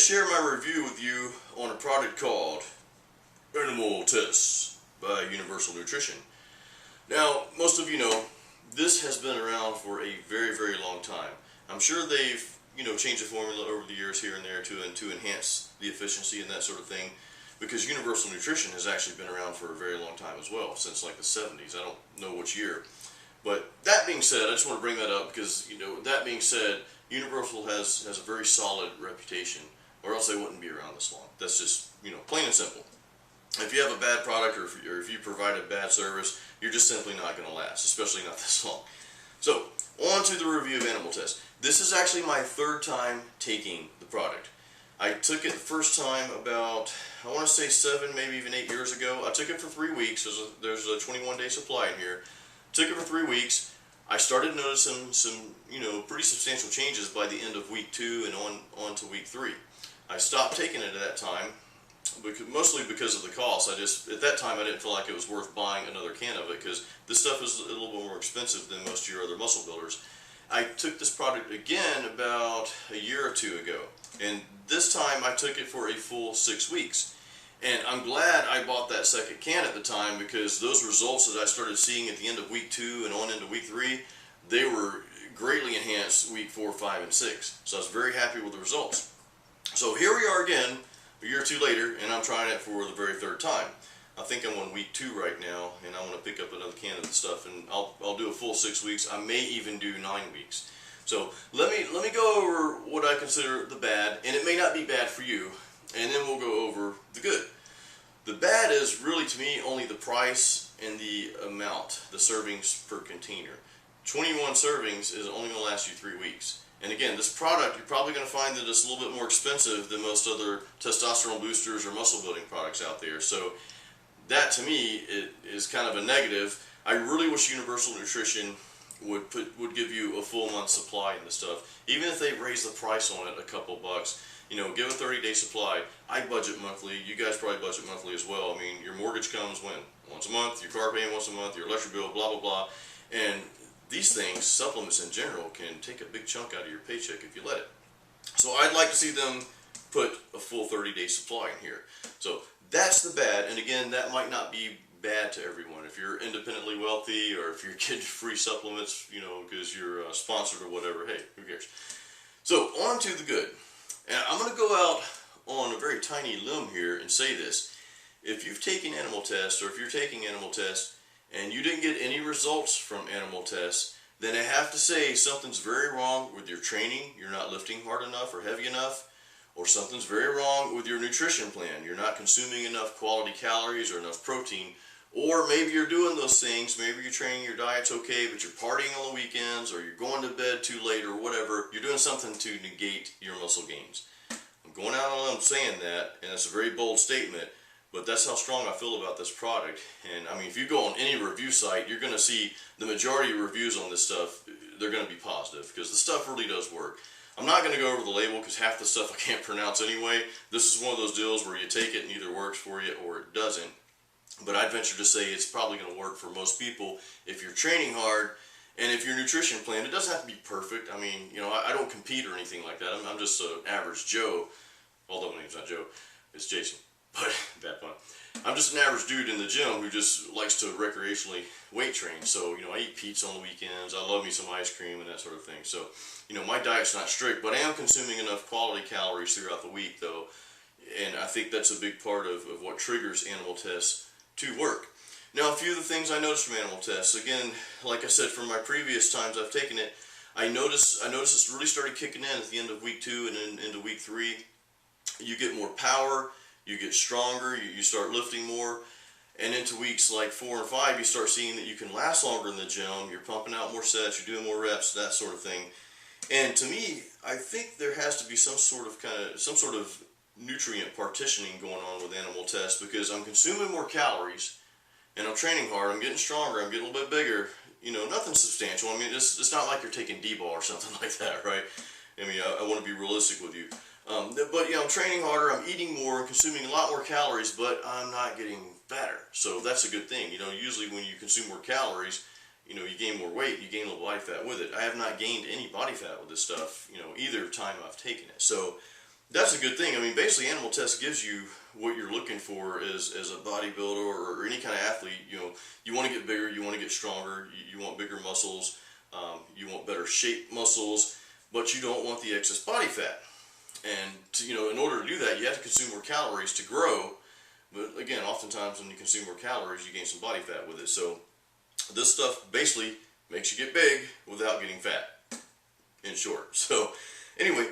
share my review with you on a product called Animal Tests by Universal Nutrition. Now, most of you know, this has been around for a very, very long time. I'm sure they've, changed the formula over the years here and there to enhance the efficiency and that sort of thing, because Universal Nutrition has actually been around for a very long time as well, since like the 70s. I don't know which year. But that being said, I just want to bring that up because, that being said, Universal has a very solid reputation, or else they wouldn't be around this long. That's just, plain and simple. If you have a bad product or if you provide a bad service, you're just simply not going to last, especially not this long. So, on to the review of Animal Test. This is actually my third time taking the product. I took it the first time about, I want to say 7, maybe even 8 years ago. I took it for 3 weeks. There's a 21-day supply in here. Took it for 3 weeks. I started noticing some, pretty substantial changes by the end of week 2 and on to week 3. I stopped taking it at that time, mostly because of the cost. At that time, I didn't feel like it was worth buying another can of it because this stuff is a little bit more expensive than most of your other muscle builders. I took this product again about a year or 2 ago, and this time I took it for a full 6 weeks. And I'm glad I bought that second can at the time, because those results that I started seeing at the end of week 2 and on into week 3, they were greatly enhanced week 4, 5, and 6. So I was very happy with the results. So here we are again, a year or 2 later, and I'm trying it for the very third time. I think I'm on week 2 right now, and I want to pick up another can of the stuff, and I'll do a full 6 weeks. I may even do 9 weeks. So let me go over what I consider the bad, and it may not be bad for you, and then we'll go over the good. The bad is really, to me, only the price and the amount, the servings per container. 21 servings is only going to last you 3 weeks. And again, this product, you're probably going to find that it's a little bit more expensive than most other testosterone boosters or muscle building products out there. So that, to me, is kind of a negative. I really wish Universal Nutrition would give you a full month supply in this stuff. Even if they raise the price on it a couple bucks, give a 30-day supply. I budget monthly. You guys probably budget monthly as well. I mean, your mortgage comes when? Once a month. Your car payment once a month. Your electric bill, blah, blah, blah. And these things, supplements in general, can take a big chunk out of your paycheck if you let it. So I'd like to see them put a full 30-day supply in here. So that's the bad. And again, that might not be bad to everyone. If you're independently wealthy, or if you're getting free supplements, because you're sponsored or whatever, hey, who cares? So on to the good. And I'm going to go out on a very tiny limb here and say this. If you've taken Animal Tests, or if you're taking Animal Tests, and you didn't get any results from Animal Tests, then I have to say something's very wrong with your training. You're not lifting hard enough or heavy enough. Or something's very wrong with your nutrition plan. You're not consuming enough quality calories or enough protein. Or maybe you're doing those things, maybe you're training, your diet's okay, but you're partying on the weekends, or you're going to bed too late, or whatever. You're doing something to negate your muscle gains. I'm going out on a limb saying that, and it's a very bold statement, but that's how strong I feel about this product. And I mean, if you go on any review site, you're going to see the majority of reviews on this stuff, they're going to be positive, because the stuff really does work. I'm not going to go over the label, because half the stuff I can't pronounce anyway. This is one of those deals where you take it and either works for you or it doesn't. But I'd venture to say it's probably going to work for most people if you're training hard, and if your nutrition plan, it doesn't have to be perfect. I mean, I don't compete or anything like that. I'm just an average Joe, although my name's not Joe, it's Jason, but bad pun. I'm just an average dude in the gym who just likes to recreationally weight train. So, I eat pizza on the weekends, I love me some ice cream and that sort of thing. So, my diet's not strict, but I am consuming enough quality calories throughout the week, though, and I think that's a big part of what triggers Animal Tests to work. Now, a few of the things I noticed from Animal Tests, again, like I said, from my previous times I've taken it, I noticed it's really started kicking in at the end of week 2 and then into week 3. You get more power, you get stronger, you start lifting more, and into weeks like 4 and 5, you start seeing that you can last longer in the gym, you're pumping out more sets, you're doing more reps, that sort of thing. And to me, I think there has to be some sort of nutrient partitioning going on with Animal Tests, because I'm consuming more calories and I'm training hard, I'm getting stronger, I'm getting a little bit bigger, nothing substantial. I mean, it's not like you're taking D-ball or something like that, right? I mean, I want to be realistic with you. But I'm training harder, I'm eating more, I'm consuming a lot more calories, but I'm not getting fatter. So that's a good thing. Usually when you consume more calories, you gain more weight, you gain a little body fat with it. I have not gained any body fat with this stuff, either time I've taken it. So that's a good thing. I mean, basically, Animal Test gives you what you're looking for as a bodybuilder or any kind of athlete. You know, you want to get bigger, you want to get stronger, you want bigger muscles, you want better shaped muscles, but you don't want the excess body fat. And to, you know, in order to do that, you have to consume more calories to grow. But again, oftentimes when you consume more calories, you gain some body fat with it. So this stuff basically makes you get big without getting fat, in short. So anyway,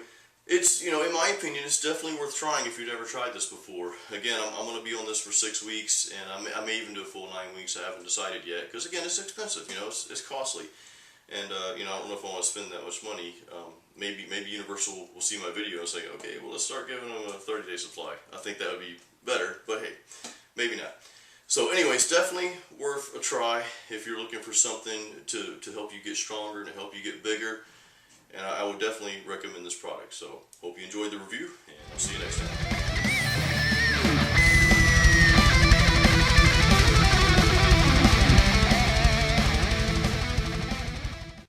it's, you know, in my opinion, it's definitely worth trying if you've never tried this before. Again, I'm going to be on this for 6 weeks, and I may even do a full 9 weeks. I haven't decided yet, because again, it's expensive, you know, it's costly. And, you know, I don't know if I want to spend that much money. Maybe Universal will see my video and say, okay, well, let's start giving them a 30-day supply. I think that would be better, but hey, maybe not. So anyways, definitely worth a try if you're looking for something to help you get stronger and to help you get bigger. And I would definitely recommend this product. So hope you enjoyed the review, and I'll see you next time.